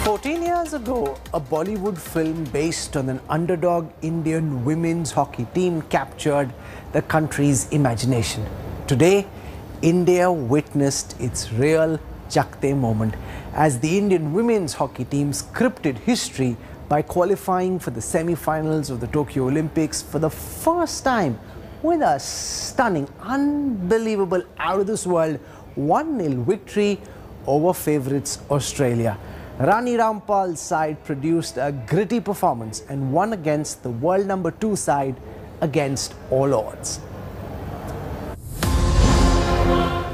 14 years ago, a Bollywood film based on an underdog Indian women's hockey team captured the country's imagination. Today, India witnessed its real Chakte moment as the Indian women's hockey team scripted history by qualifying for the semi-finals of the Tokyo Olympics for the first time with a stunning, unbelievable, out-of-this-world 1-0 victory over favourites Australia. Rani Rampal's side produced a gritty performance and won against the world number 2 side against all odds.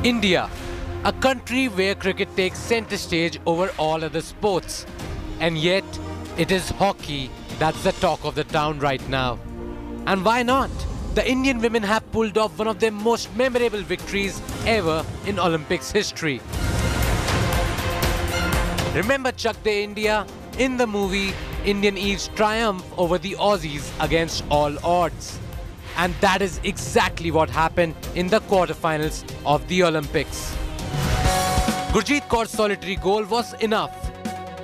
India, a country where cricket takes centre stage over all other sports. And yet, it is hockey that's the talk of the town right now. And why not? The Indian women have pulled off one of their most memorable victories ever in Olympics history. Remember Chak De India? In the movie, Indian Eve's triumph over the Aussies against all odds. And that is exactly what happened in the quarterfinals of the Olympics. Gurjeet Kaur's solitary goal was enough,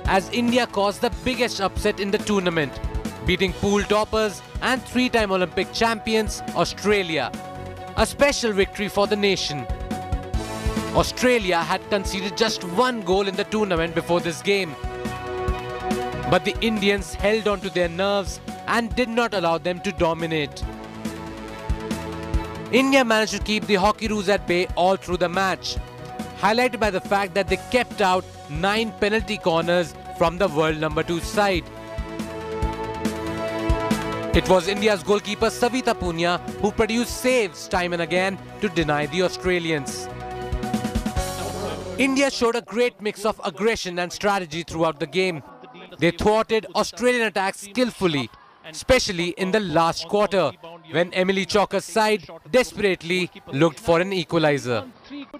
as India caused the biggest upset in the tournament, beating pool toppers and 3-time Olympic champions Australia. A special victory for the nation. Australia had conceded just 1 goal in the tournament before this game. But the Indians held on to their nerves and did not allow them to dominate. India managed to keep the Hockeyroos at bay all through the match, highlighted by the fact that they kept out 9 penalty corners from the world number 2 side. It was India's goalkeeper Savita Punia who produced saves time and again to deny the Australians. India showed a great mix of aggression and strategy throughout the game. They thwarted Australian attacks skillfully, especially in the last quarter, when Emily Chalker's side desperately looked for an equalizer.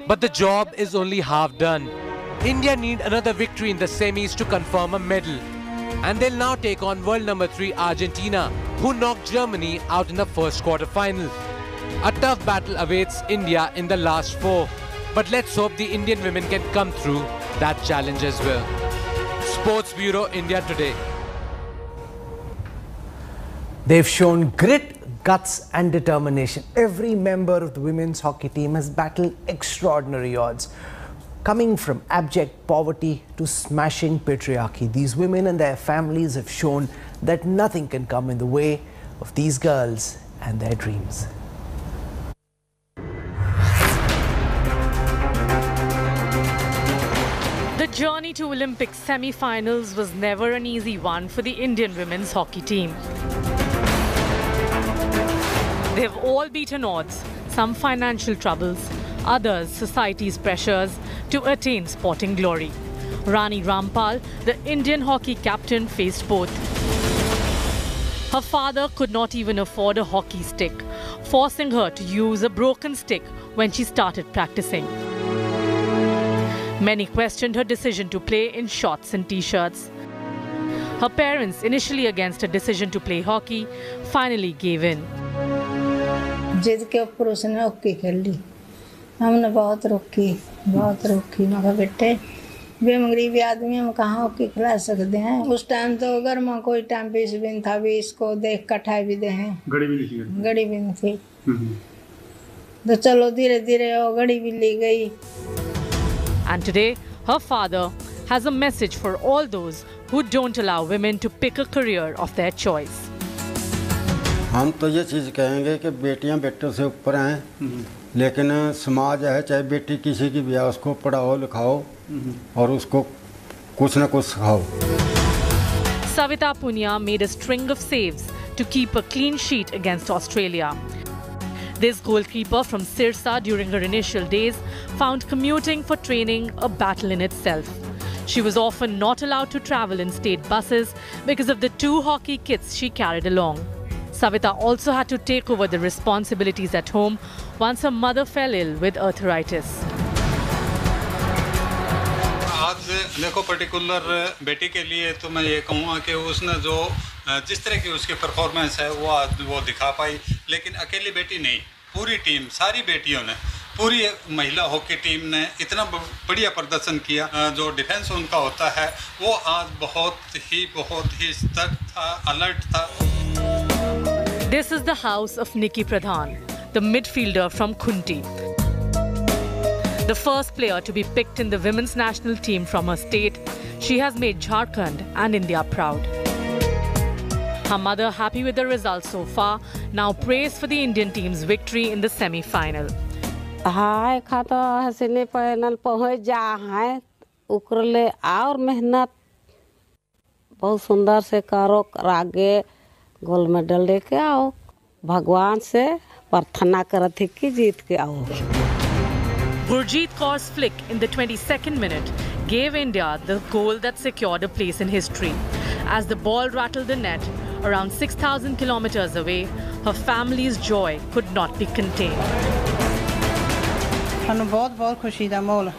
But the job is only half done. India need another victory in the semis to confirm a medal. And they'll now take on world number 3 Argentina, who knocked Germany out in the first quarter-final. A tough battle awaits India in the last 4. But let's hope the Indian women can come through that challenge as well. Sports Bureau India Today. They've shown grit, guts and determination. Every member of the women's hockey team has battled extraordinary odds. Coming from abject poverty to smashing patriarchy, these women and their families have shown that nothing can come in the way of these girls and their dreams. The journey to Olympic semi-finals was never an easy one for the Indian women's hockey team. They have all beaten odds, some financial troubles, others society's pressures to attain sporting glory. Rani Rampal, the Indian hockey captain, faced both. Her father could not even afford a hockey stick, forcing her to use a broken stick when she started practicing. Many questioned her decision to play in shorts and t-shirts. Her parents, initially against her decision to play hockey, finally gave in. जिद के ऊपर उसने hockey खेल ली। हमने बहुत रोकी। मगर बेटे बेमगरीबी आदमी हम कहाँ हॉकी खिला सकते हैं। उस टाइम तो अगर मैं कोई टाइम 20 दिन था 20 को देख कठाई भी दे हैं। गड़ी भी नहीं थी। तो चलो धीरे-धीरे वो गड़ी भी ली गई। And today, her father has a message for all those who don't allow women to pick a career of their choice. हम तो ये चीज़ कहेंगे कि बेटियां बेटों से ऊपर हैं, लेकिन समाज है चाहे बेटी किसी की भी है उसको पढ़ाओ लिखाओ और उसको कुछ न कुछ सिखाओ. Savita Punia made a string of saves to keep a clean sheet against Australia. This goalkeeper from Sirsa during her initial days found commuting for training a battle in itself. She was often not allowed to travel in state buses because of the 2 hockey kits she carried along. Savita also had to take over the responsibilities at home once her mother fell ill with arthritis. आज देखो particular बेटी के लिए तो मैं ये कहूँगा कि उसने जो जिस तरह की उसकी परफॉर्मेंस है वो दिखा पाई, लेकिन अकेली बेटी नहीं, पूरी टीम सारी बेटियों ने पूरी महिला हॉकी टीम ने इतना बढ़िया प्रदर्शन किया। जो डिफेंस उनका होता है वो आज बहुत ही सतर्क था, अलर्ट था। This is the house of Nikki Pradhan, the midfielder from Khunti. The first player to be picked in the women's national team from her state, she has made Jharkhand and India proud. Her mother, happy with the results so far, now prays for the Indian team's victory in the semi-final. हाय खाता हसीने final पहुंच जा है उकरले और मेहनत बहुत सुंदर से करो आगे गोल्ड मेडल लेके आओ भगवान से प्रार्थना करती कि जीत के आओ। Gurjeet Kaur's flick in the 22nd minute gave India the goal that secured a place in history. As the ball rattled the net around 6,000 kilometers away, her family's joy could not be contained. ਸਾਨੂੰ ਬਹੁਤ ਖੁਸ਼ੀ ਦਾ ਮਾਹੌਲ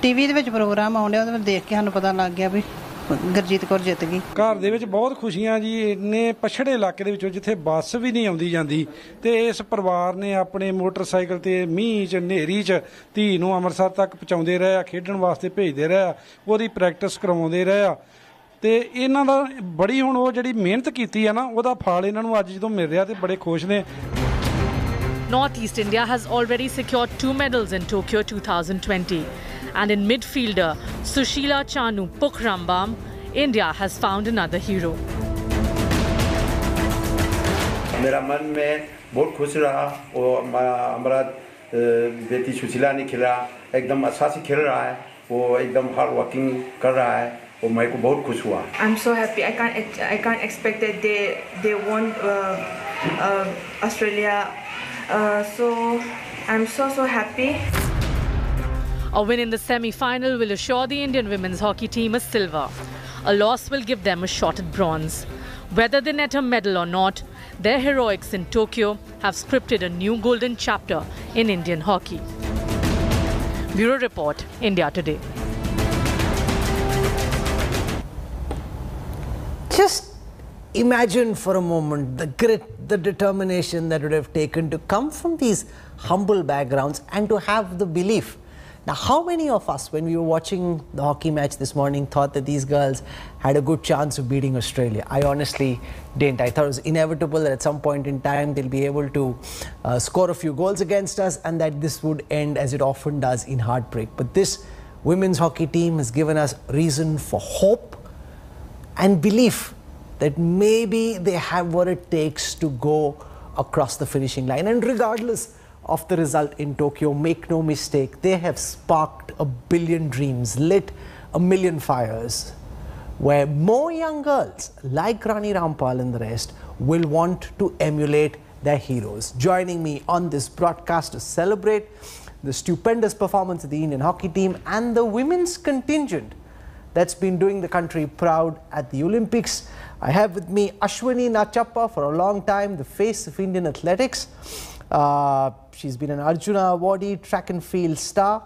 TV ਦੇ ਵਿੱਚ programme ਆਉਂਦੇ ਉਹਦੇ ਵਿੱਚ ਦੇਖ ਕੇ ਸਾਨੂੰ ਪਤਾ ਲੱਗ ਗਿਆ ਵੀ ਗੁਰਜੀਤ ਕੌਰ ਜਿੱਤ ਗਈ। ਘਰ ਦੇ ਵਿੱਚ ਬਹੁਤ ਖੁਸ਼ੀਆਂ ਜੀ। ਇੰਨੇ ਪਛੜੇ ਇਲਾਕੇ ਦੇ ਵਿੱਚੋਂ ਜਿੱਥੇ ਬੱਸ ਵੀ ਨਹੀਂ ਆਉਂਦੀ ਜਾਂਦੀ ਤੇ ਇਸ ਪਰਿਵਾਰ ਨੇ ਆਪਣੇ ਮੋਟਰਸਾਈਕਲ ਤੇ ਮੀਂਹ 'ਚ ਹਨੇਰੀ 'ਚ ਧੀ ਨੂੰ ਅੰਮ੍ਰਿਤਸਰ ਤੱਕ ਪਹੁੰਚਾਉਂਦੇ ਰਹੇ ਆ, ਖੇਡਣ ਵਾਸਤੇ ਭੇਜਦੇ ਰਹੇ ਆ, ਉਹਦੀ ਪ੍ਰੈਕਟਿਸ ਕਰਵਾਉਂਦੇ ਰਹੇ ਆ ਤੇ ਇਹਨਾਂ ਦਾ ਬੜੀ ਹੁਣ ਉਹ ਜਿਹੜੀ ਮਿਹਨਤ ਕੀਤੀ ਆ ਨਾ ਉਹਦਾ ਫਲ ਇਹਨਾਂ ਨੂੰ ਅੱਜ ਜਦੋਂ ਮਿਲ ਰਿਹਾ ਤੇ ਬੜੇ ਖੁਸ਼ ਨੇ। Northeast India has already secured 2 medals in Tokyo 2020. And in midfielder Sushila Chanu Pukhrambam, India has found another hero. मेरा मन में बहुत खुश रहा और हमारा बेटी सुशीला ने खेला एकदम अच्छा से खेल रहा है, वो एकदम हार्ड वर्किंग कर रहा है और मेरे को बहुत खुश हुआ। I'm so happy. I can't expect that they won Australia. So I'm so happy. A win in the semi-final will assure the Indian women's hockey team a silver. A loss will give them a shot at bronze. Whether they net a medal or not, their heroics in Tokyo have scripted a new golden chapter in Indian hockey. Bureau Report, India Today. Just imagine for a moment the grit, the determination that would have taken to come from these humble backgrounds and to have the belief. Now, how many of us, when we were watching the hockey match this morning, thought that these girls had a good chance of beating Australia? I honestly didn't. I thought it was inevitable that at some point in time they'll be able to score a few goals against us and that this would end, as it often does, in heartbreak. But this women's hockey team has given us reason for hope and belief that maybe they have what it takes to go across the finishing line. And regardless of the result in Tokyo, make no mistake, they have sparked a billion dreams, lit a million fires, where more young girls like Rani Rampal and the rest will want to emulate their heroes. Joining me on this broadcast to celebrate the stupendous performance of the Indian hockey team and the women's contingent that's been doing the country proud at the Olympics, I have with me Ashwini Nachappa, for a long time the face of Indian athletics. She's been an Arjuna awardee, track and field star.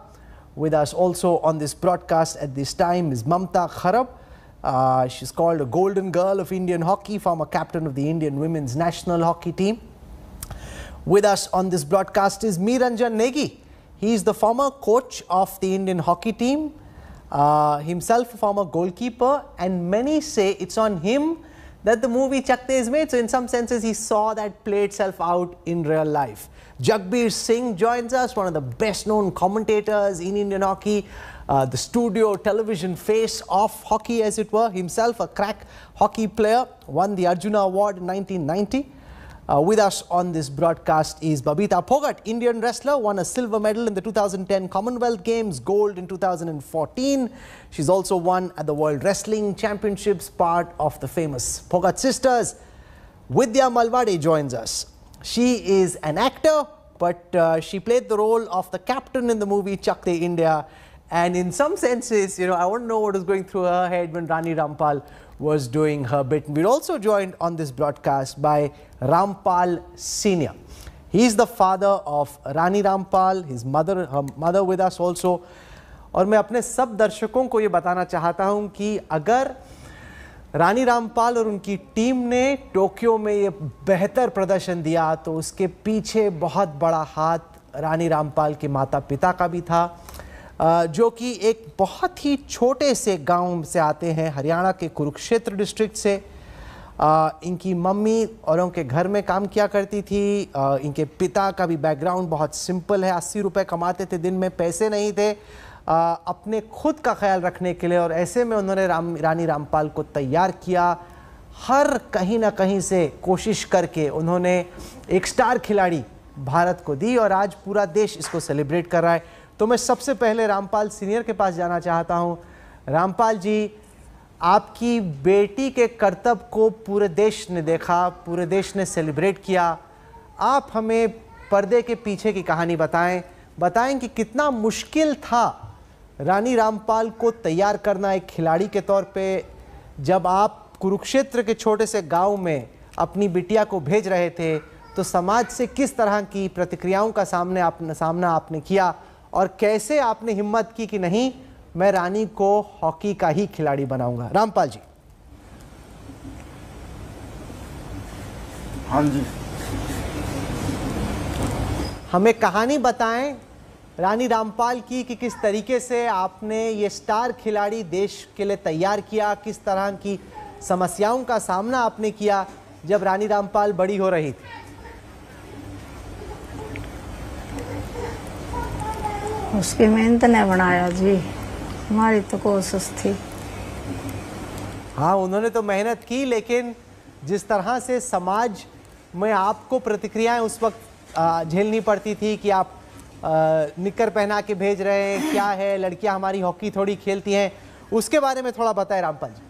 With us also on this broadcast at this time is Mamta Kharab. She's called a golden girl of Indian hockey, former captain of the Indian women's national hockey team. With us on this broadcast is Meeranjan Negi. He's the former coach of the Indian hockey team, himself a former goalkeeper, and many say it's on him that the movie Chak De is made. So in some senses he saw that play itself out in real life. Jagbir Singh joins us, one of the best known commentators in Indian hockey, the studio television face of hockey as it were, himself a crack hockey player, won the Arjuna Award in 1990. With us on this broadcast is Babita Phogat, Indian wrestler, won a silver medal in the 2010 Commonwealth Games, gold in 2014. She's also won at the World Wrestling Championships, part of the famous Phogat sisters. Vidya Malwade joins us. She is an actor, but she played the role of the captain in the movie Chak De India. And in some senses, you know, I want to know what was going through her head when Rani Rampal was doing her bit. We're also joined on this broadcast by Rampal Senior. He's the father of Rani Rampal, her mother with us also. और मैं अपने सब दर्शकों को ये बताना चाहता हूँ कि अगर रानी रामपाल और उनकी टीम ने टोक्यो में ये बेहतर प्रदर्शन दिया तो उसके पीछे बहुत बड़ा हाथ रानी रामपाल के माता पिता का भी था, जो कि एक बहुत ही छोटे से गांव से आते हैं, हरियाणा के कुरुक्षेत्र डिस्ट्रिक्ट से। इनकी मम्मी और उनके घर में काम किया करती थी। इनके पिता का भी बैकग्राउंड बहुत सिंपल है, 80 रुपये कमाते थे दिन में, पैसे नहीं थे अपने खुद का ख्याल रखने के लिए, और ऐसे में उन्होंने रानी रामपाल को तैयार किया। हर कहीं ना कहीं से कोशिश करके उन्होंने एक स्टार खिलाड़ी भारत को दी, और आज पूरा देश इसको सेलिब्रेट कर रहा है। तो मैं सबसे पहले रामपाल सीनियर के पास जाना चाहता हूं। रामपाल जी, आपकी बेटी के कर्तव्य को पूरे देश ने देखा, पूरे देश ने सेलिब्रेट किया। आप हमें पर्दे के पीछे की कहानी बताएं कि कितना मुश्किल था रानी रामपाल को तैयार करना एक खिलाड़ी के तौर पे, जब आप कुरुक्षेत्र के छोटे से गांव में अपनी बिटिया को भेज रहे थे, तो समाज से किस तरह की प्रतिक्रियाओं का सामना आपने किया, और कैसे आपने हिम्मत की कि नहीं, मैं रानी को हॉकी का ही खिलाड़ी बनाऊंगा। रामपाल जी। हाँ जी, हमें कहानी बताएं रानी रामपाल की कि किस तरीके से आपने ये स्टार खिलाड़ी देश के लिए तैयार किया, किस तरह की समस्याओं का सामना आपने किया जब रानी रामपाल बड़ी हो रही थी। उसकी मेहनत ने बनाया जी, हमारी तो कोशिश थी। हाँ, उन्होंने तो मेहनत की, लेकिन जिस तरह से समाज में आपको प्रतिक्रियाएं उस वक्त झेलनी पड़ती थी कि आप निक्कर पहना के भेज रहे हैं, क्या है, लड़कियां हमारी हॉकी थोड़ी खेलती हैं, उसके बारे में थोड़ा बताएं रामपाल जी।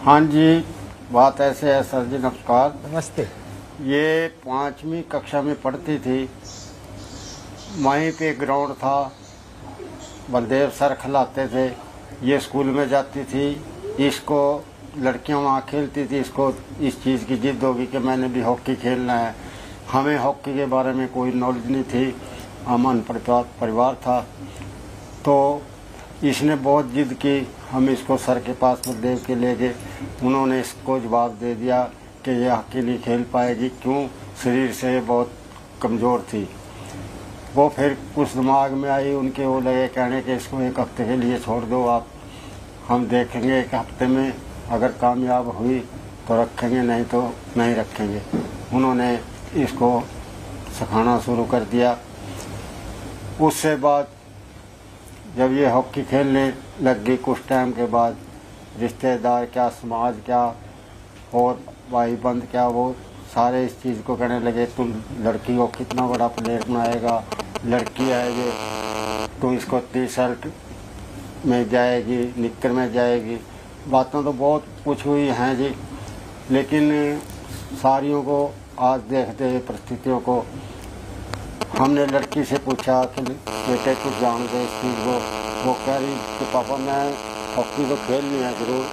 हाँ जी, बात ऐसे है सर जी, नमस्कार। नमस्ते। ये 5वीं कक्षा में पढ़ती थी, वहीं पे ग्राउंड था, बलदेव सर खिलाते थे, ये स्कूल में जाती थी, इसको लड़कियां वहाँ खेलती थी, इसको इस चीज़ की जिद होगी कि मैंने भी हॉकी खेलना है। हमें हॉकी के बारे में कोई नॉलेज नहीं थी, अमन परिवार था, तो इसने बहुत जिद की, हम इसको सर के पास बलदेव के ले गए। उन्होंने इसको जवाब दे दिया कि ये हॉकी नहीं खेल पाएगी, क्यों, शरीर से बहुत कमज़ोर थी। वो फिर कुछ दिमाग में आई उनके, वो लगे कहने कि इसको 1 हफ्ते के लिए छोड़ दो आप, हम देखेंगे 1 हफ्ते में, अगर कामयाब हुई तो रखेंगे, नहीं तो नहीं रखेंगे। उन्होंने इसको सिखाना शुरू कर दिया। उससे बाद जब ये हॉकी खेलने लग गई, कुछ टाइम के बाद रिश्तेदार क्या, समाज क्या और भाई बंद क्या, वो सारे इस चीज़ को कहने लगे, तुम लड़की को कितना बड़ा प्लेयर बनाएगा, लड़की है ये, तो इसको टी-शर्ट में जाएगी, निक्कर में जाएगी। बातें तो बहुत कुछ हुई हैं जी, लेकिन सारियों को आज देखते हुए परिस्थितियों को, हमने लड़की से पूछा कि बेटे कुछ जान दे इस चीज़ को, वो कह रही कि पापा मैं हॉकी तो खेलनी है ज़रूर।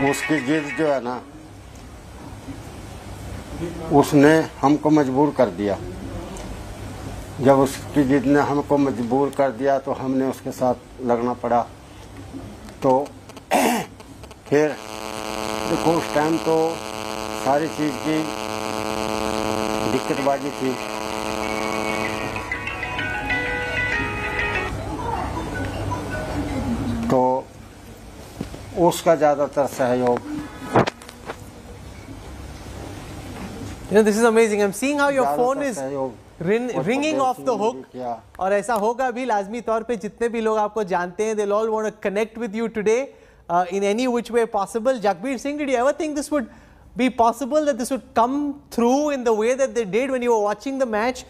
उसकी जिद जो है ना, उसने हमको मजबूर कर दिया। जब उसकी जिद ने हमको मजबूर कर दिया तो हमने उसके साथ लगना पड़ा। तो फिर देखो उस टाइम तो सारी चीज़ की दिक्कतबाजी थी। तो उसका ज़्यादातर सहयोग। You know, this is amazing. I'm seeing how your phone is ringing off the hook. और ऐसा होगा भी लाजमी तौर पे, जितने भी लोग आपको जानते हैं, they'll all want to connect with you today in any which way possible. Jagbir Singh, did you ever think this would be possible, that this would come through in the way that they did when you were watching the match?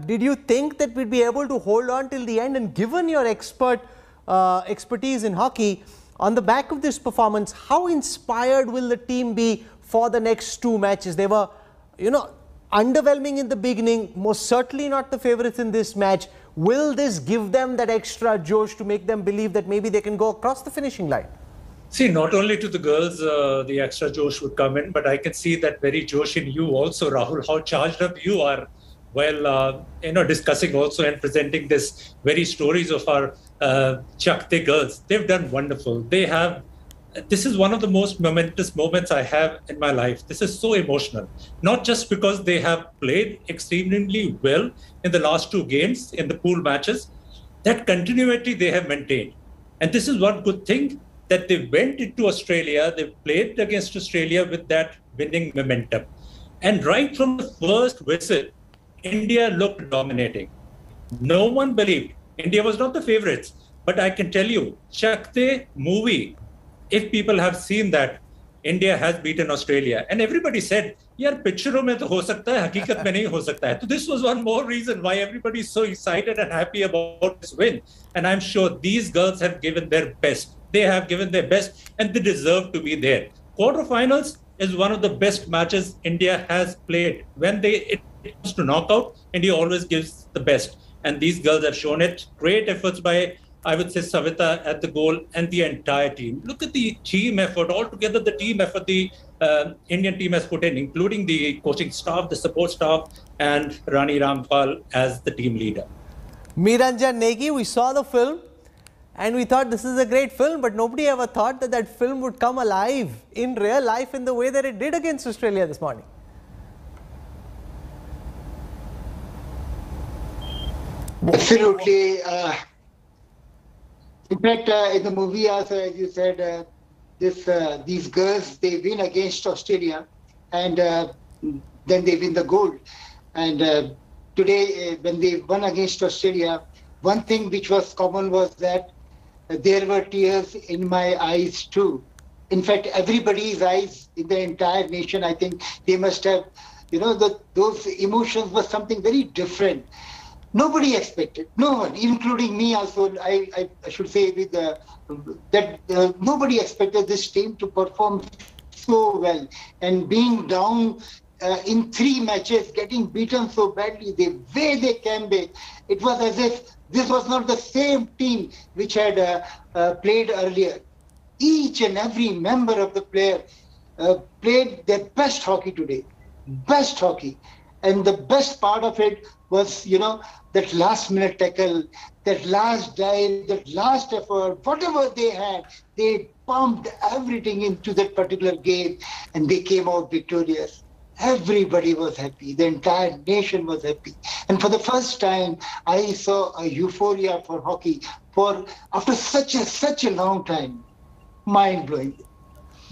Did you think that we'd be able to hold on till the end? And given your expertise in hockey, on the back of this performance, how inspired will the team be for the next 2 matches? They were, underwhelming in the beginning, most certainly not the favorites in this match. Will this give them that extra josh to make them believe that maybe they can go across the finishing line? See, not only to the girls, the extra josh would come in, but I can see that very josh in you also, Rahul, how charged up you are while, discussing also and presenting this very stories of our Chakte girls. They've done wonderful. They have this is one of the most momentous moments I have in my life. This is so emotional, not just because they have played extremely well in the last 2 games in the pool matches, that continuity they have maintained. And this is one good thing, that they went into Australia, they played against Australia with that winning momentum. And right from the first whistle, India looked dominating. No one believed. India was not the favorites. But I can tell you, Chak De movie, if people have seen that, India has beaten Australia. And everybody said, yaar, picture mein to ho sakta hai, hakikat mein nahi ho sakta hai. So this was one more reason why everybody is so excited and happy about this win. And I'm sure these girls have given their best. They have given their best and they deserve to be there. Quarterfinals is one of the best matches India has played. When it comes to knockout, India always gives the best. And these girls have shown it. Great efforts by, I would say, Savita at the goal and the entire team. Look at the team effort. Altogether, the team effort the Indian team has put in, including the coaching staff, the support staff, and Rani Rampal as the team leader. Niranjan Negi, we saw the film and we thought this is a great film, but nobody ever thought that that film would come alive in real life in the way that it did against Australia this morning. Absolutely. In fact, in the movie also, as you said, these girls, they win against Australia and then they win the gold. And today, when they won against Australia, one thing which was common was that there were tears in my eyes too. In fact, everybody's eyes in the entire nation, I think they must have, those emotions were something very different. Nobody expected, no one, including me also, I should say with that nobody expected this team to perform so well. And being down in 3 matches, getting beaten so badly, the way they came back, it was as if this was not the same team which had played earlier. Each and every member of the player played their best hockey today, best hockey. And the best part of it was, that last minute tackle, that last dive, that last effort, whatever they had, they pumped everything into that particular game and they came out victorious. Everybody was happy. The entire nation was happy. And for the first time, I saw a euphoria for hockey after such a long time. Mind-blowing.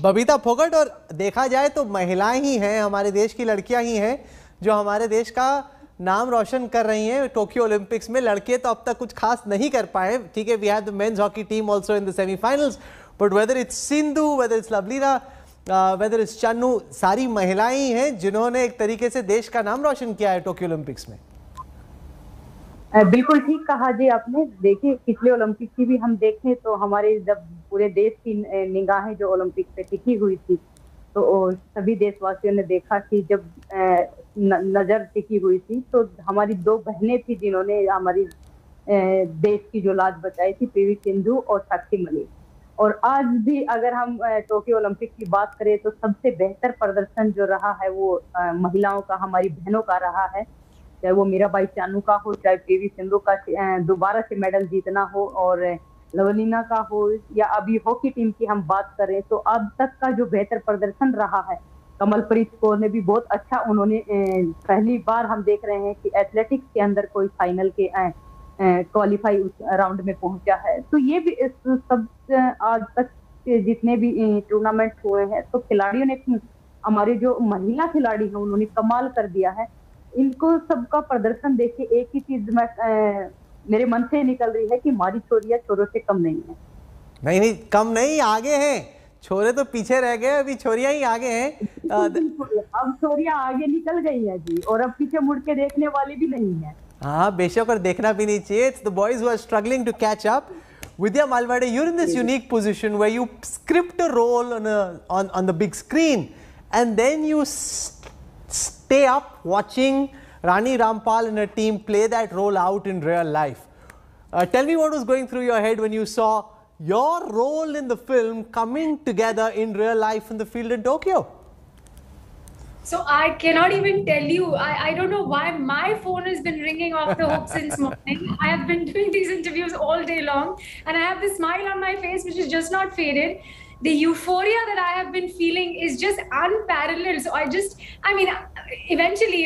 Babita Phogat, और देखा जाए तो महिलाएं ही हैं, हमारे देश की लड़कियां ही हैं जो हमारे देश का नाम रोशन कर रही हैं टोक्यो ओलंपिक्स में. लड़के तो अब तक कुछ खास नहीं कर पाए. ठीक है, we have the men's hockey team also in the semifinals, but whether it's Sindhu, whether it's Lovlina, whether it's Chanu, सारी महिलाएं ही हैं जिन्होंने एक तरीके से देश का नाम रोशन किया है टोक्यो ओलंपिक्स में. बिल्कुल ठीक कहा जी आपने. देखिए, पिछले ओलंपिक की भी हम देखें तो हमारे जब पूरे देश की निगाहें जो ओलंपिक पे टिकी हुई थी, तो सभी देशवासियों ने देखा कि जब नजर टिकी हुई थी तो हमारी 2 बहनें थी जिन्होंने हमारी देश की जो लाज बचाई थी, पीवी सिंधु और साक्षी मलिक. और आज भी अगर हम टोक्यो ओलंपिक की बात करें तो सबसे बेहतर प्रदर्शन जो रहा है वो महिलाओं का, हमारी बहनों का रहा है. चाहे वो मीराबाई चानू का हो, चाहे पीवी सिंधु का दोबारा से मेडल जीतना हो, और लवलीना का हो, या अभी हॉकी टीम की हम बात करें तो अब तक का जो बेहतर प्रदर्शन रहा है, कमलप्रीत कौर ने भी बहुत अच्छा, उन्होंने पहली बार हम देख रहे हैं कि एथलेटिक्स के अंदर कोई फाइनल के क्वालिफाई उस राउंड में पहुंचा है. तो ये भी सब आज तक जितने भी टूर्नामेंट हुए हैं तो खिलाड़ियों ने, हमारे जो महिला खिलाड़ी हैं उन्होंने कमाल कर दिया है. इनको सबका प्रदर्शन देख के एक ही चीज मेरे मन से निकल रही है कि हमारी छोरियां छोरों से कम नहीं है. नहीं, कम नहीं, आगे हैं. छोरे तो पीछे रह गए, अभी छोरियां ही आगे हैं. अब छोरियां आगे निकल गई हैं जी, और अब पीछे मुड़ के देखने वाली भी नहीं है. हाँ, बेशक, और देखना भी नहीं चाहिए. It's the boys who are struggling to catch up. Vidya Malwade, you're in this unique position where you script a role on the big screen, and then you stay up watching Rani Rampal and her team play that role out in real life. Tell me what was going through your head when you saw your role in the film coming together in real life in the field in Tokyo. So I cannot even tell you. I don't know why my phone has been ringing off the hook since morning. I have been doing these interviews all day long and I have this smile on my face which is just not faded. the euphoria that I have been feeling is just unparalleled. So I mean, eventually,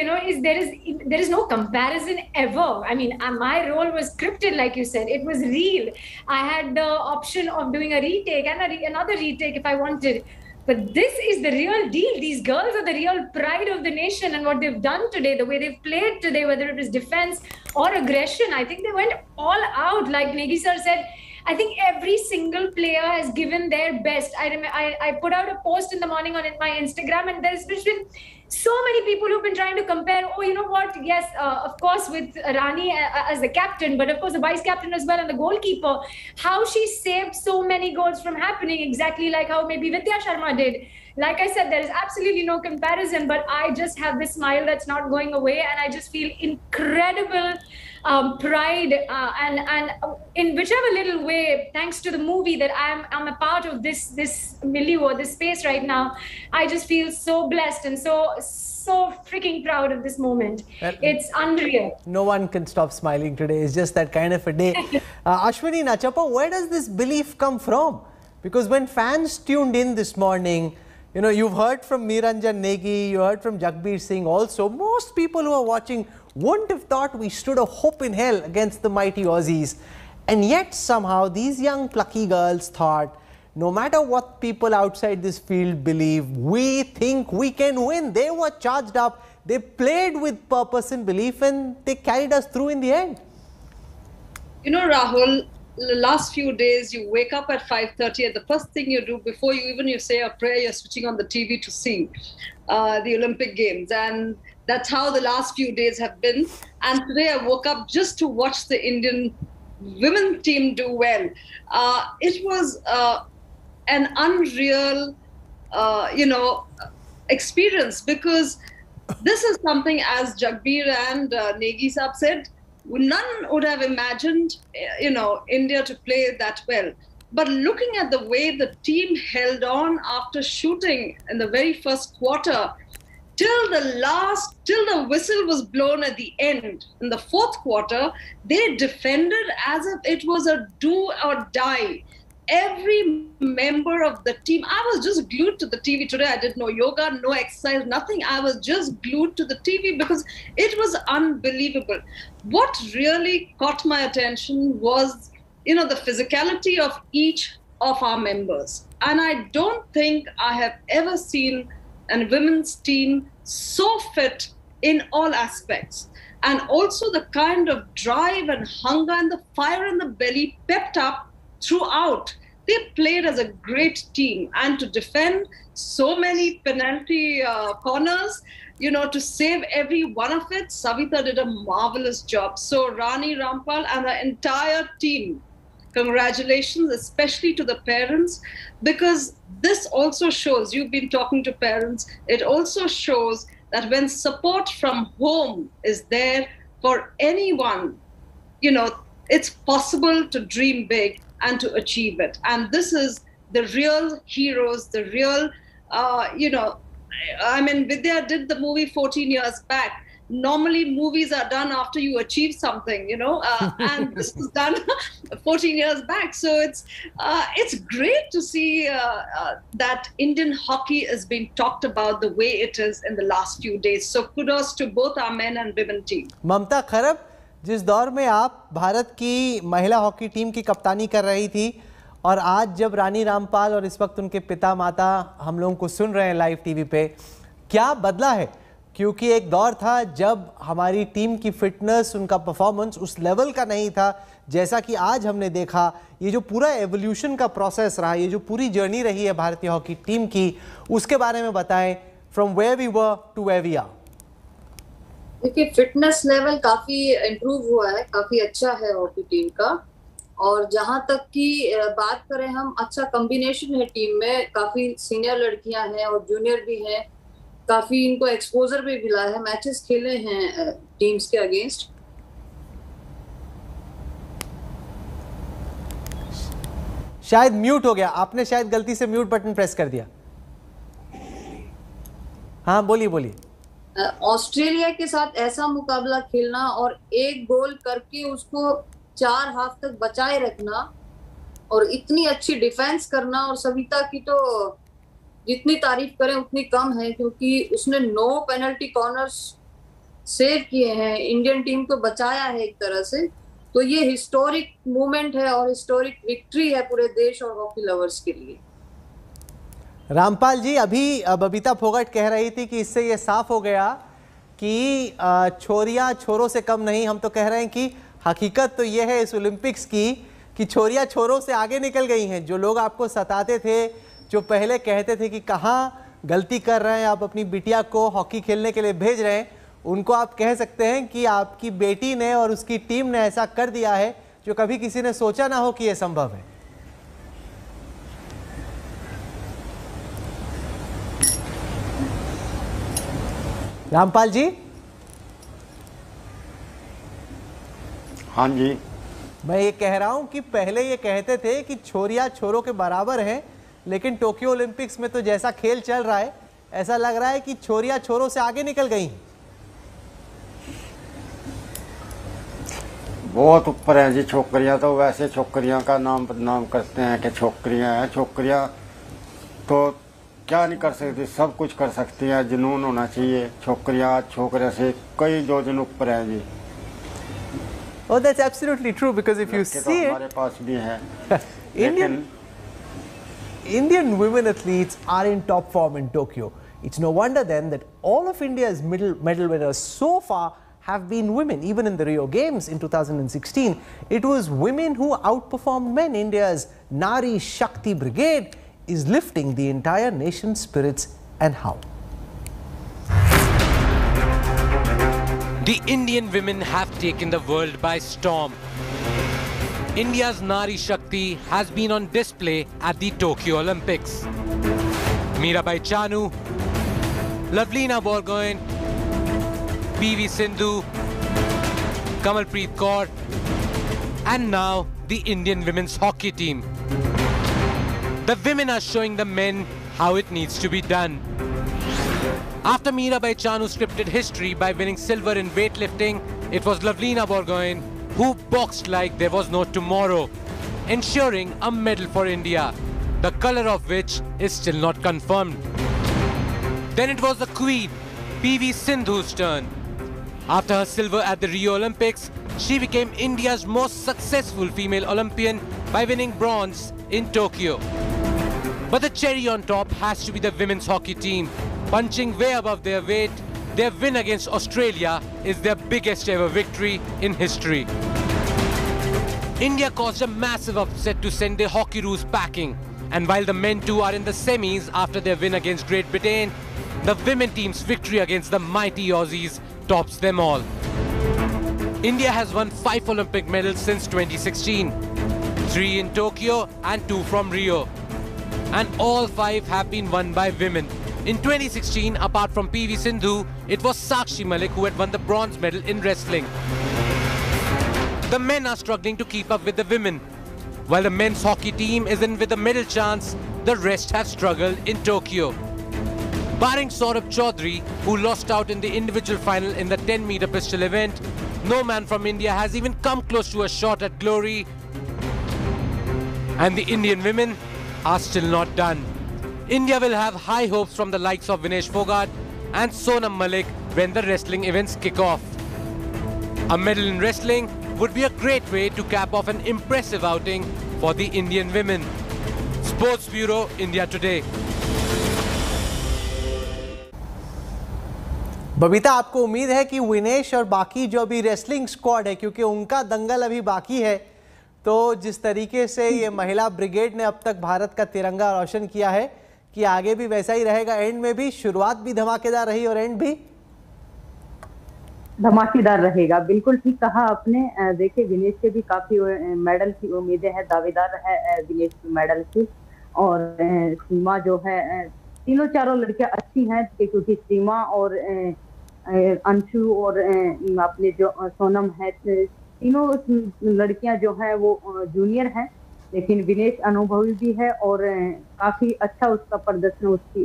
there is no comparison ever. I mean, my role was scripted, like you said. It was real. I had the option of doing a retake and another retake if I wanted. But this is the real deal. These girls are the real pride of the nation, and what they've done today, the way they've played today, whether it was defense or aggression, I think they went all out. Like Negi sir said, I think every single player has given their best. I put out a post in the morning on my Instagram, and there's been so many people who've been trying to compare. Oh, you know what? Yes, of course, with Rani as the captain, but of course the vice captain as well, and the goalkeeper. How she saved so many goals from happening, exactly like how maybe Vidya Sharma did. Like I said, there is absolutely no comparison, but I just have this smile that's not going away, and I just feel incredible pride, and in whichever little way, thanks to the movie, that I'm a part of this milieu or this space right now. I just feel so blessed and so freaking proud of this moment. It's unreal. No one can stop smiling today. It's just that kind of a day. Ashwini Nachappa, where does this belief come from? Because when fans tuned in this morning, you know, you've heard from Niranjan Negi, you heard from Jagbir Singh also. Most people who are watching wouldn't have thought we stood a hope in hell against the mighty Aussies. And yet somehow these young plucky girls thought, no matter what people outside this field believe, we think we can win. They were charged up, they played with purpose and belief, and they carried us through in the end. You know, Rahul, the last few days you wake up at 5:30 and the first thing you do before you say a prayer, you're switching on the TV to see the Olympic Games. And that's how the last few days have been. And today I woke up just to watch the Indian women team do well. It was an unreal, experience, because this is something, as Jagbir and Negi Saab said, none would have imagined, India to play that well. But looking at the way the team held on after shooting in the very first quarter, till the whistle was blown at the end, in the fourth quarter, they defended as if it was a do or die. Every member of the team, I was just glued to the TV today. I did no yoga, no exercise, nothing. I was just glued to the TV because it was unbelievable. What really caught my attention was, the physicality of each of our members. And I don't think I have ever seen a women's team so fit in all aspects. And also the kind of drive and hunger and the fire in the belly pepped up throughout. They played as a great team, and to defend so many penalty corners, to save every one of it, Savita did a marvelous job. So Rani Rampal and the entire team, congratulations, especially to the parents, because this also shows, you've been talking to parents, it also shows that when support from home is there for anyone, it's possible to dream big and to achieve it. And this is the real heroes, the real, Vidya did the movie 14 years back. Normally movies are done after you achieve something, and this was done 14 years back. So it's great to see that Indian hockey is being talked about the way it is in the last few days. So kudos to both our men and women team. Mamta Kharab, जिस दौर में आप भारत की महिला hockey team की कप्तानी कर रही थी, और आज जब रानी रामपाल और इस वक्त उनके पिता माता हम लोगों को सुन रहे हैं लाइव टीवी पे, क्या बदला है? क्योंकि एक दौर था जब हमारी टीम की फिटनेस, उनका परफॉर्मेंस उस लेवल का नहीं था जैसा कि आज हमने देखा। ये जो पूरा एवोल्यूशन का प्रोसेस रहा, ये जो पूरी जर्नी रही है भारतीय हॉकी टीम की, उसके बारे में बताएं, from where we were to where we are. देखिए, फिटनेस लेवल काफी इम्प्रूव हुआ है, काफी अच्छा है हॉकी टीम का। और जहां तक की बात करें हम, अच्छा कॉम्बिनेशन है टीम में, काफी सीनियर लड़कियां हैं और जूनियर भी हैं, काफी इनको एक्सपोजर भी मिला है, मैचेस खेले हैं टीम्स के अगेंस्ट। शायद म्यूट हो गया, आपने शायद गलती से म्यूट बटन प्रेस कर दिया। हाँ, बोलिए। ऑस्ट्रेलिया के साथ ऐसा मुकाबला खेलना और एक गोल करके उसको 4 हाफ तक बचाए रखना, और इतनी अच्छी डिफेंस करना, और सविता की तो जितनी तारीफ करें उतनी कम है, क्योंकि उसने 9 पेनल्टी कॉर्नर्स सेव किए हैं, इंडियन टीम को बचाया है एक तरह से। तो ये हिस्टोरिक मूवमेंट है और हिस्टोरिक विक्ट्री है पूरे देश और हॉकी लवर्स के लिए। रामपाल जी, अभी बबीता फोगाट कह रही थी कि इससे ये साफ हो गया कि छोरियां छोरों से कम नहीं। हम तो कह रहे हैं कि हकीकत तो ये है इस ओलंपिक्स की कि छोरियां छोरों से आगे निकल गई हैं। जो लोग आपको सताते थे, जो पहले कहते थे कि कहाँ गलती कर रहे हैं, आप अपनी बिटिया को हॉकी खेलने के लिए भेज रहे हैं, उनको आप कह सकते हैं कि आपकी बेटी ने और उसकी टीम ने ऐसा कर दिया है जो कभी किसी ने सोचा ना हो कि यह संभव है। रामपाल जी। हाँ जी, मैं ये कह रहा हूं कि पहले ये कहते थे कि छोरियां छोरों के बराबर हैं, लेकिन टोक्यो ओलंपिक्स में तो जैसा खेल चल रहा है ऐसा लग रहा है कि छोरियां छोरों से आगे निकल गई। बहुत ऊपर है जी छोकरियां तो। वैसे छोकरियां का नाम बदनाम करते हैं कि छोकरियां हैं। छोकरियां तो क्या नहीं कर सकती, सब कुछ कर सकती हैं। जुनून होना चाहिए। छोकरियां छोकरे से कई जोजन ऊपर हैं जी। Oh, that's absolutely true, because if you see it, हमारे पास भी है। Indian women athletes are in top form in Tokyo. It's no wonder then that all of India's medal winners so far have been women. Even in the Rio Games in 2016, it was women who outperformed men. India's Nari Shakti Brigade is lifting the entire nation's spirits. And how? The Indian women have taken the world by storm. India's Nari Shakti has been on display at the Tokyo Olympics. Mirabai Chanu, Lavlina Borgohain, PV Sindhu, Kamalpreet Kaur, and now the Indian women's hockey team. The women are showing the men how it needs to be done. After Mirabai Chanu scripted history by winning silver in weightlifting, it was Lavlina Borgohain who boxed like there was no tomorrow, ensuring a medal for India, the color of which is still not confirmed. Then it was the queen, PV Sindhu's turn. After her silver at the Rio Olympics, she became India's most successful female Olympian by winning bronze in Tokyo. But the cherry on top has to be the women's hockey team. Punching way above their weight, their win against Australia is their biggest ever victory in history. India caused a massive upset to send their Hockeyroos packing. And while the men too are in the semis after their win against Great Britain, the women team's victory against the mighty Aussies tops them all. India has won 5 Olympic medals since 2016, 3 in Tokyo and 2 from Rio. And all 5 have been won by women. In 2016, apart from PV Sindhu, it was Sakshi Malik who had won the bronze medal in wrestling. The men are struggling to keep up with the women. While the men's hockey team is in with a middle chance, the rest have struggled in Tokyo. Barring Saurabh Chaudhary, who lost out in the individual final in the 10-meter pistol event, no man from India has even come close to a shot at glory. And the Indian women are still not done. India will have high hopes from the likes of Vinesh Fogart and Sonam Malik when the wrestling events kick off. A medal in wrestling would be a great way to cap off an impressive outing for the Indian women. Sports Bureau, India Today. Babita, आपको उम्मीद है कि विनेश और बाकी जो भी wrestling squad है, क्योंकि उनका दंगल अभी बाकी है, तो जिस तरीके से ये महिला ब्रिगेड ने अब तक भारत का तिरंगा रोशन किया है, कि आगे भी वैसा ही रहेगा? एंड में भी शुरुआत भी धमाकेदार रही और एंड भी धमाकेदार रहेगा। बिल्कुल ठीक कहा आपने। देखिए, विनेश के भी काफी मेडल की उम्मीदें हैं, दावेदार है विनेश मेडल की। और सीमा जो है, तीनों चारों लड़कियां अच्छी हैं, क्योंकि सीमा और अंशु और अपने जो सोनम है, तीनों लड़कियां जो है वो जूनियर हैं, लेकिन विनेश अनुभवी भी है और काफी अच्छा उसका प्रदर्शन, उसकी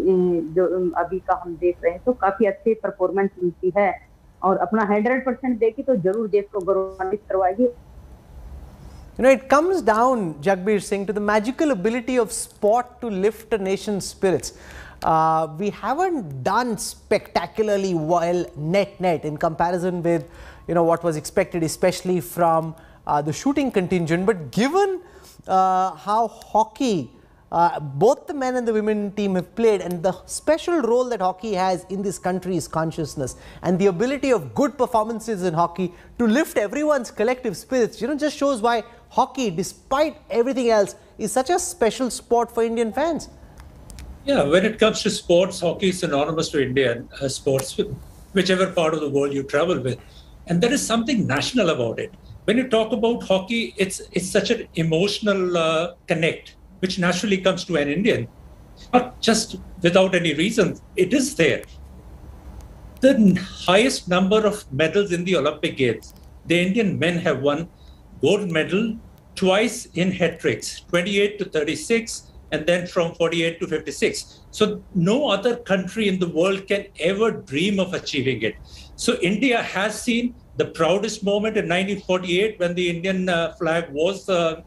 जो अभी का हम देख रहे हैं तो काफी अच्छी परफॉर्मेंस उनकी है और अपना 100% देगी तो जरूर देश को गौरवान्वित करवाएगी। You know, it comes down, Jagbir Singh, to the magical ability of sport to lift a nation's spirits. We haven't done spectacularly well net in comparison with, you know, what was expected, especially from the shooting contingent. But given how hockey, both the men and the women team have played, and the special role that hockey has in this country's consciousness, and the ability of good performances in hockey to lift everyone's collective spirits, you know, just shows why hockey, despite everything else, is such a special sport for Indian fans. Yeah, when it comes to sports, hockey is synonymous to Indian sports, whichever part of the world you travel with. And there is something national about it. When you talk about hockey, it's such an emotional connect, which naturally comes to an Indian, not just without any reason. It is there. The highest number of medals in the Olympic Games, the Indian men have won gold medal twice in hat tricks, 28 to 36, and then from 48 to 56. So no other country in the world can ever dream of achieving it. So India has seen the proudest moment in 1948 when the Indian flag was, for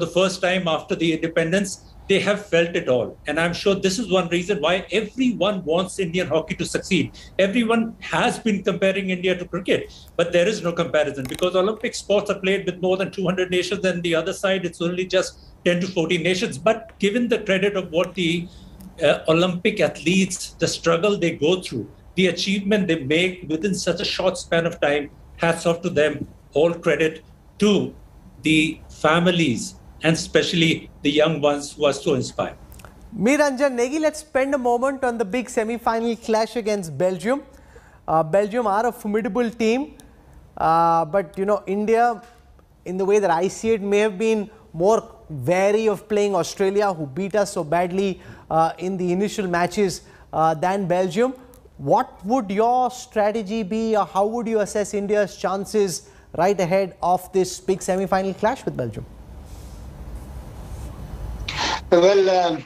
the first time after the independence. They have felt it all. And I'm sure this is one reason why everyone wants Indian hockey to succeed. Everyone has been comparing India to cricket, but there is no comparison because Olympic sports are played with more than 200 nations, and the other side, it's only just 10 to 14 nations. But given the credit of what the Olympic athletes, the struggle they go through, the achievement they make within such a short span of time, hats off to them, all credit to the families, and especially the young ones who are so inspired. Meeranjan Negi, let's spend a moment on the big semi-final clash against Belgium. Belgium are a formidable team, but you know, India, in the way that I see it, may have been more wary of playing Australia, who beat us so badly in the initial matches, than Belgium. What would your strategy be, or how would you assess India's chances right ahead of this big semi-final clash with Belgium? Well,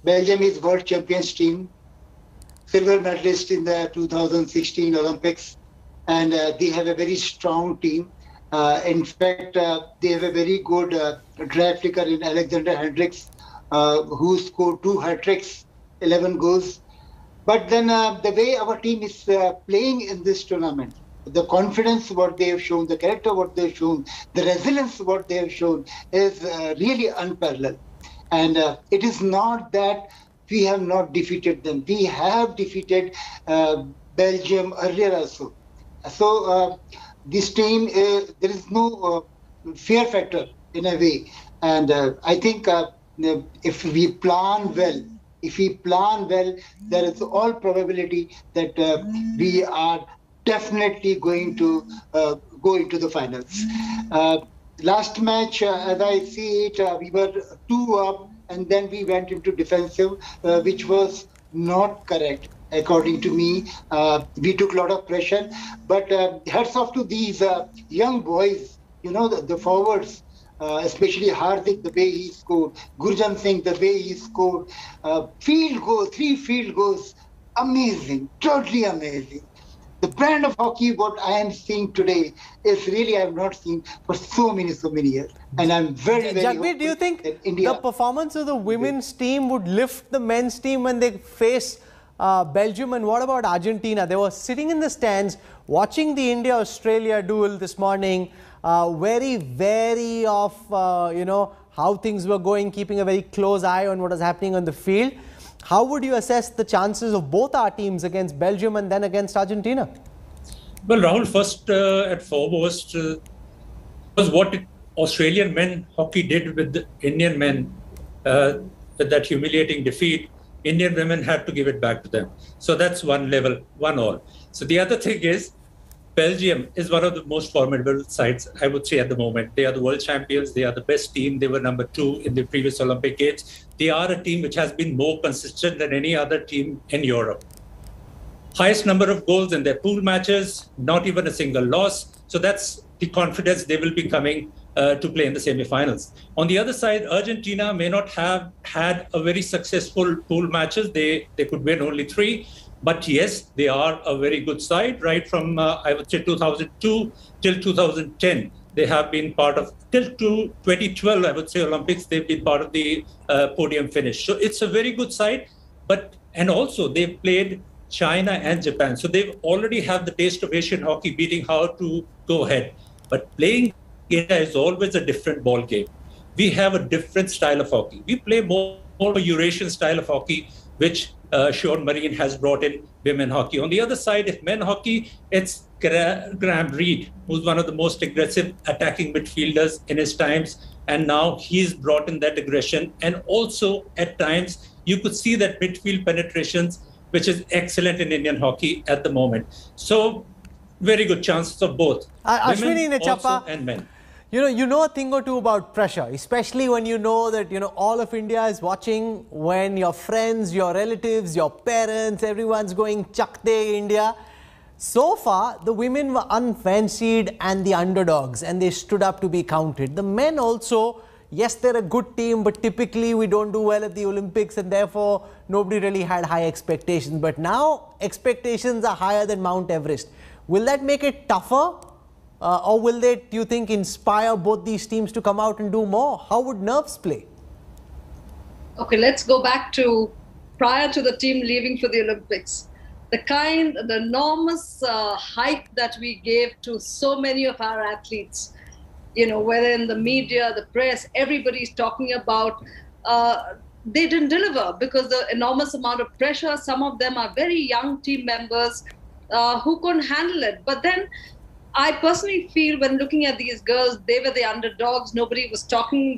Belgium is world champions team, silver medalist in the 2016 Olympics, and they have a very strong team. In fact, they have a very good try flicker in Alexander Hendricks, who scored 2 hat-tricks, 11 goals. But then the way our team is playing in this tournament, the confidence what they have shown, the character what they have shown, the resilience what they have shown is really unparalleled. And it is not that we have not defeated them. We have defeated Belgium earlier also. So this team, there is no fear factor in a way. And I think if we plan well, there is all probability that we are definitely going to go into the finals. Last match, as I see it, we were 2 up and then we went into defensive, which was not correct, according to me. We took a lot of pressure, but hats off to these young boys, you know, the forwards, especially Hardik, the way he scored, Gurjan Singh, the way he scored, field goal, 3 field goals, amazing, totally amazing. The brand of hockey, what I am seeing today, is really I have not seen for so many years. And I'm very, very Jagbir, do you think the performance of the women's team would lift the men's team when they face Belgium? And what about Argentina? They were sitting in the stands watching the India-Australia duel this morning, very wary of, you know, how things were going, keeping a very close eye on what was happening on the field. How would you assess the chances of both our teams against Belgium and then against Argentina? Well, Rahul, first and foremost was what Australian men hockey did with the Indian men, with that humiliating defeat. Indian women had to give it back to them. So that's one level, 1-1. So the other thing is, Belgium is one of the most formidable sides, I would say, at the moment. They are the world champions. They are the best team. They were number 2 in the previous Olympic Games. They are a team which has been more consistent than any other team in Europe. Highest number of goals in their pool matches, not even a single loss. So that's the confidence they will be coming to play in the semi-finals. On the other side, Argentina may not have had a very successful pool matches. They could win only 3. But yes, they are a very good side, right from, I would say, 2002 till 2010. They have been part of, till 2012, I would say, Olympics, they've been part of the podium finish. So it's a very good side. And also they've played China and Japan. So they've already have the taste of Asian hockey, beating how to go ahead. But playing India is always a different ball game. We have a different style of hockey. We play more a Eurasian style of hockey, which Sean Marine has brought in women hockey. On the other side, if men hockey, it's Graham Reed, who's one of the most aggressive attacking midfielders in his times. And now he's brought in that aggression. And also at times, you could see that midfield penetrations, which is excellent in Indian hockey at the moment. So very good chances of both Ashwini women Nechappa, also and men. You know a thing or two about pressure, especially when you know that, all of India is watching, when your friends, your relatives, your parents, everyone's going Chak De India. So far, the women were unfancied and the underdogs, and they stood up to be counted. The men also, yes, they're a good team, but typically we don't do well at the Olympics, and therefore nobody really had high expectations. But now expectations are higher than Mount Everest. Will that make it tougher? Or will they, do you think, inspire both these teams to come out and do more? How would nerves play? Okay, let's go back to prior to the team leaving for the Olympics. The enormous hype that we gave to so many of our athletes, whether in the media, the press, everybody's talking about, they didn't deliver because the enormous amount of pressure. Some of them are very young team members who couldn't handle it. But then I personally feel when looking at these girls, they were the underdogs. Nobody was talking.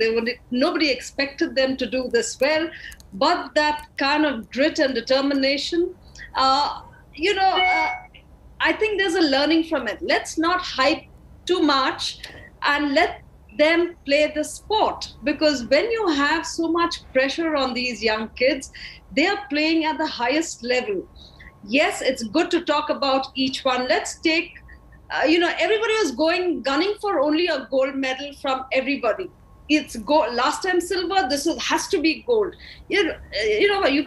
Nobody expected them to do this well. But that kind of grit and determination, I think there's a learning from it. Let's not hype too much and let them play the sport. Because when you have so much pressure on these young kids, they are playing at the highest level. Yes, it's good to talk about each one. Let's take everybody was gunning for only a gold medal from everybody. It's gold. Last time silver, has to be gold. You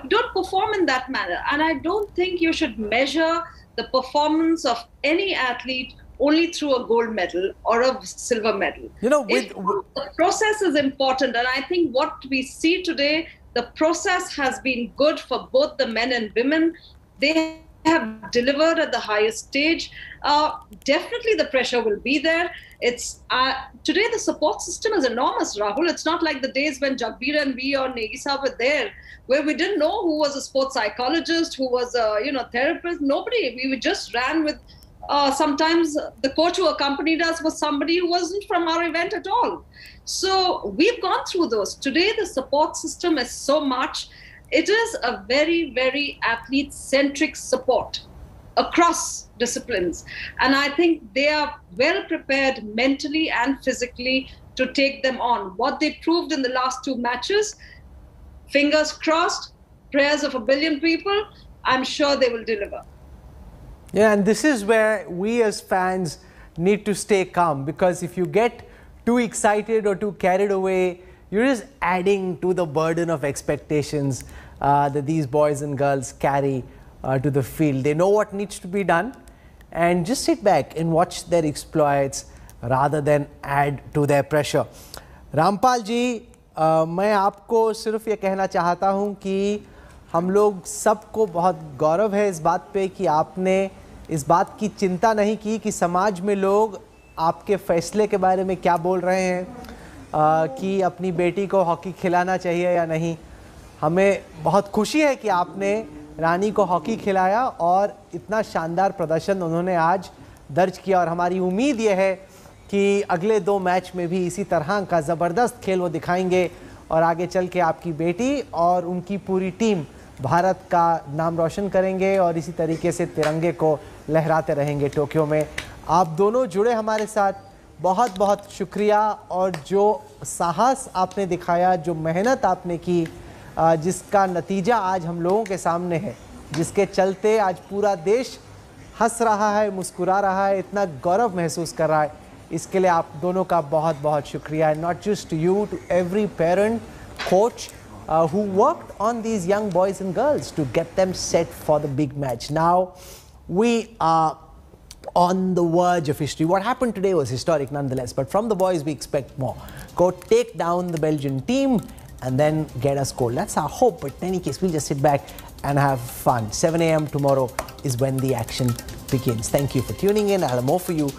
don't perform in that manner. And I don't think you should measure the performance of any athlete only through a gold medal or a silver medal. The process is important. And I think what we see today, the process has been good for both the men and women. They have delivered at the highest stage. Definitely the pressure will be there. Today the support system is enormous, Rahul. It's not like the days when Jagbir and we or Negisa were there, where we didn't know who was a sports psychologist, who was a therapist. Nobody. We just ran with, sometimes the coach who accompanied us was somebody who wasn't from our event at all. So we've gone through those. Today the support system is so much. It is a very, very athlete-centric support across disciplines. And I think they are well prepared mentally and physically to take them on. What they proved in the last two matches, fingers crossed, prayers of 1 billion people, I'm sure they will deliver. Yeah, and this is where we as fans need to stay calm, because if you get too excited or too carried away, you're just adding to the burden of expectations that these boys and girls carry to the field. They know what needs to be done, and just sit back and watch their exploits rather than add to their pressure. Rampal ji, मैं आपको सिर्फ ये कहना चाहता हूँ कि हम लोग सबको बहुत गौरव है इस बात पे कि आपने इस बात की चिंता नहीं की कि समाज में लोग आपके फैसले के बारे में क्या बोल रहे हैं, कि अपनी बेटी को हॉकी खिलाना चाहिए या नहीं। हमें बहुत खुशी है कि आपने रानी को हॉकी खिलाया और इतना शानदार प्रदर्शन उन्होंने आज दर्ज किया, और हमारी उम्मीद ये है कि अगले 2 मैच में भी इसी तरह का ज़बरदस्त खेल वो दिखाएंगे और आगे चल के आपकी बेटी और उनकी पूरी टीम भारत का नाम रोशन करेंगे और इसी तरीके से तिरंगे को लहराते रहेंगे टोक्यो में। आप दोनों जुड़े हमारे साथ, बहुत बहुत शुक्रिया। और जो साहस आपने दिखाया, जो मेहनत आपने की, जिसका नतीजा आज हम लोगों के सामने है, जिसके चलते आज पूरा देश हंस रहा है, मुस्कुरा रहा है, इतना गौरव महसूस कर रहा है, इसके लिए आप दोनों का बहुत बहुत शुक्रिया। Not just you, to every parent, coach who worked on these young boys and girls to get them set for the big match. Now we are on the verge of history. What happened today was historic nonetheless, but from the boys we expect more. Go take down the Belgian team and then get us gold. That's our hope, but in any case, we'll just sit back and have fun. 7 a.m. tomorrow is when the action begins. Thank you for tuning in. I'll have more for you